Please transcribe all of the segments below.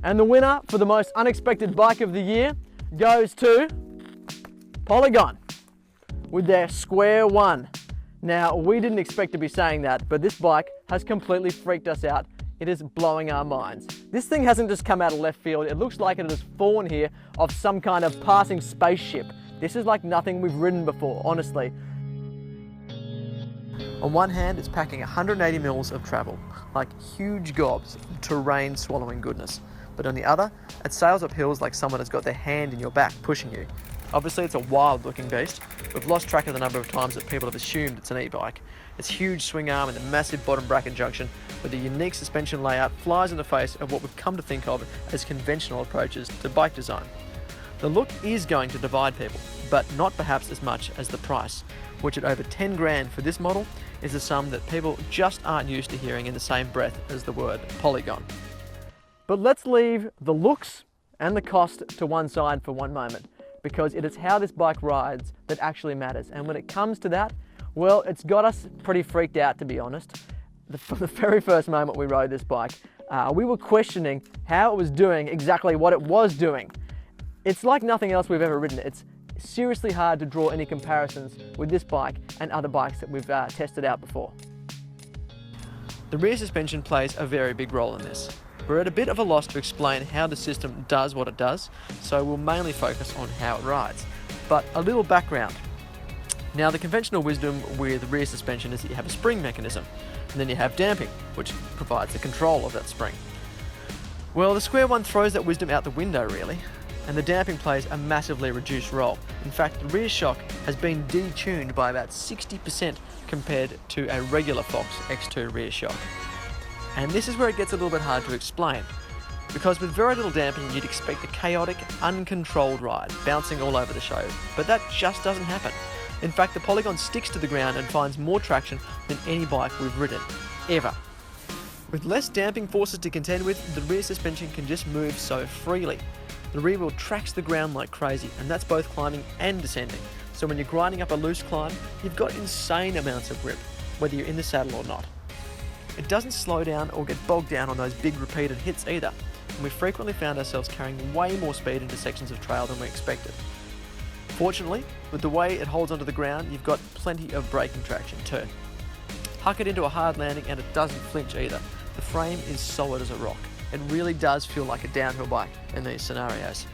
And the winner for the most unexpected bike of the year goes to Polygon with their Square One. Now, we didn't expect to be saying that, but this bike has completely freaked us out. It is blowing our minds. This thing hasn't just come out of left field. It looks like it has fallen here off some kind of passing spaceship. This is like nothing we've ridden before, honestly. On one hand, it's packing 180 mils of travel, like huge gobs of terrain swallowing goodness. But on the other, it sails up hills like someone has got their hand in your back pushing you. Obviously, it's a wild looking beast. We've lost track of the number of times that people have assumed it's an e-bike. Its huge swing arm and the massive bottom bracket junction with a unique suspension layout flies in the face of what we've come to think of as conventional approaches to bike design. The look is going to divide people, but not perhaps as much as the price, which at over 10 grand for this model is a sum that people just aren't used to hearing in the same breath as the word Polygon. But let's leave the looks and the cost to one side for one moment, because it is how this bike rides that actually matters. And when it comes to that, well, it's got us pretty freaked out, to be honest. From the very first moment we rode this bike, we were questioning how it was doing exactly what it was doing. It's like nothing else we've ever ridden. It's seriously hard to draw any comparisons with this bike and other bikes that we've tested out before. The rear suspension plays a very big role in this. We're at a bit of a loss to explain how the system does what it does, so we'll mainly focus on how it rides. But a little background. Now, the conventional wisdom with rear suspension is that you have a spring mechanism, and then you have damping, which provides the control of that spring. Well, the Square One throws that wisdom out the window, really, and the damping plays a massively reduced role. In fact, the rear shock has been detuned by about 60% compared to a regular Fox X2 rear shock. And this is where it gets a little bit hard to explain, because with very little damping you'd expect a chaotic, uncontrolled ride, bouncing all over the show, but that just doesn't happen. In fact, the Polygon sticks to the ground and finds more traction than any bike we've ridden, ever. With less damping forces to contend with, the rear suspension can just move so freely. The rear wheel tracks the ground like crazy, and that's both climbing and descending. So when you're grinding up a loose climb, you've got insane amounts of grip, whether you're in the saddle or not. It doesn't slow down or get bogged down on those big repeated hits either, and we frequently found ourselves carrying way more speed into sections of trail than we expected. Fortunately, with the way it holds onto the ground, you've got plenty of braking traction too. Huck it into a hard landing and it doesn't flinch either. The frame is solid as a rock. It really does feel like a downhill bike in these scenarios.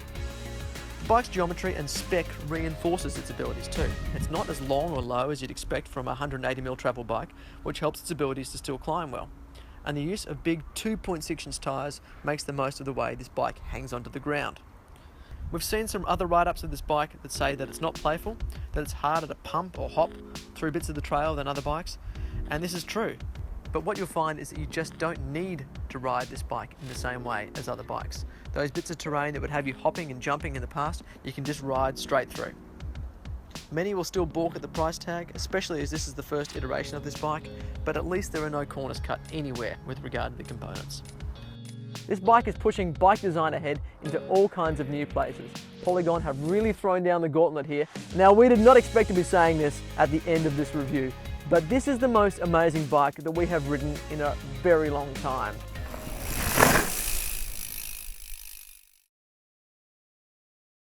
The bike's geometry and spec reinforces its abilities too. It's not as long or low as you'd expect from a 180mm travel bike, which helps its abilities to still climb well. And the use of big 2.6-inch tyres makes the most of the way this bike hangs onto the ground. We've seen some other write-ups of this bike that say that it's not playful, that it's harder to pump or hop through bits of the trail than other bikes, and this is true. But what you'll find is that you just don't need to ride this bike in the same way as other bikes. Those bits of terrain that would have you hopping and jumping in the past, you can just ride straight through. Many will still balk at the price tag, especially as this is the first iteration of this bike, but at least there are no corners cut anywhere with regard to the components. This bike is pushing bike design ahead into all kinds of new places. Polygon have really thrown down the gauntlet here. Now, we did not expect to be saying this at the end of this review, but this is the most amazing bike that we have ridden in a very long time.